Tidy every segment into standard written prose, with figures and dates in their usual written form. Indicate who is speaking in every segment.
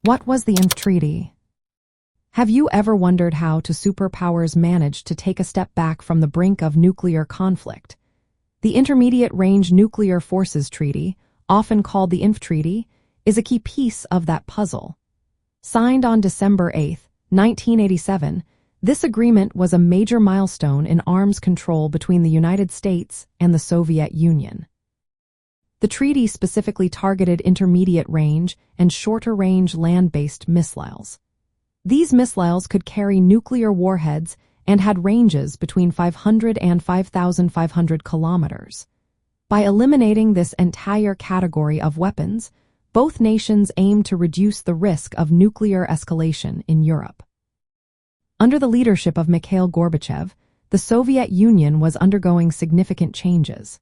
Speaker 1: What was the INF Treaty? Have you ever wondered how two superpowers managed to take a step back from the brink of nuclear conflict? The Intermediate Range Nuclear Forces Treaty, often called the INF Treaty, is a key piece of that puzzle. Signed on December 8, 1987, this agreement was a major milestone in arms control between the United States and the Soviet Union. The treaty specifically targeted intermediate-range and shorter-range land-based missiles. These missiles could carry nuclear warheads and had ranges between 500 and 5,500 kilometers. By eliminating this entire category of weapons, both nations aimed to reduce the risk of nuclear escalation in Europe. Under the leadership of Mikhail Gorbachev, the Soviet Union was undergoing significant changes.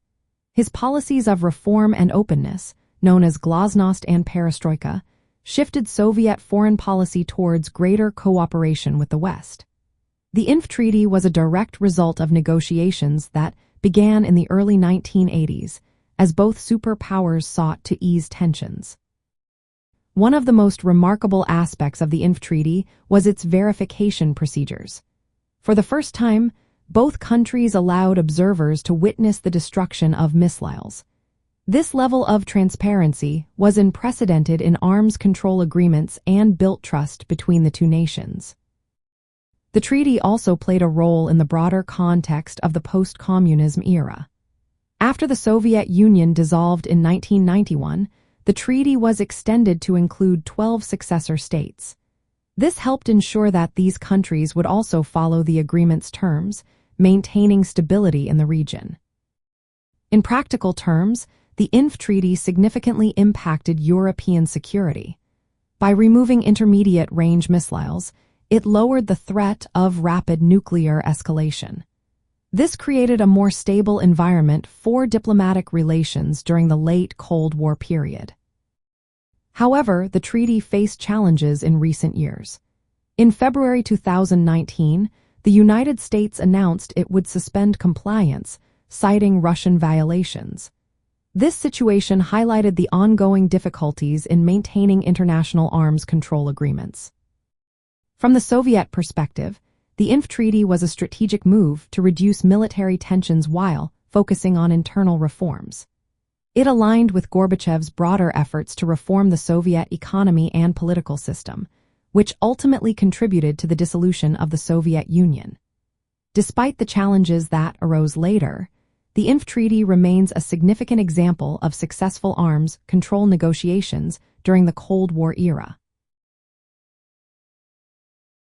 Speaker 1: His policies of reform and openness, known as glasnost and perestroika, shifted Soviet foreign policy towards greater cooperation with the West. The INF Treaty was a direct result of negotiations that began in the early 1980s, as both superpowers sought to ease tensions. One of the most remarkable aspects of the INF Treaty was its verification procedures. For the first time, both countries allowed observers to witness the destruction of missiles. This level of transparency was unprecedented in arms control agreements and built trust between the two nations. The treaty also played a role in the broader context of the post-communism era. After the Soviet Union dissolved in 1991, the treaty was extended to include 12 successor states. This helped ensure that these countries would also follow the agreement's terms, maintaining stability in the region. In practical terms, the INF Treaty significantly impacted European security. By removing intermediate-range missiles, it lowered the threat of rapid nuclear escalation. This created a more stable environment for diplomatic relations during the late Cold War period. However, the treaty faced challenges in recent years. In February 2019, the United States announced it would suspend compliance, citing Russian violations. This situation highlighted the ongoing difficulties in maintaining international arms control agreements. From the Soviet perspective, the INF Treaty was a strategic move to reduce military tensions while focusing on internal reforms. It aligned with Gorbachev's broader efforts to reform the Soviet economy and political system, which ultimately contributed to the dissolution of the Soviet Union. Despite the challenges that arose later, the INF Treaty remains a significant example of successful arms control negotiations during the Cold War era.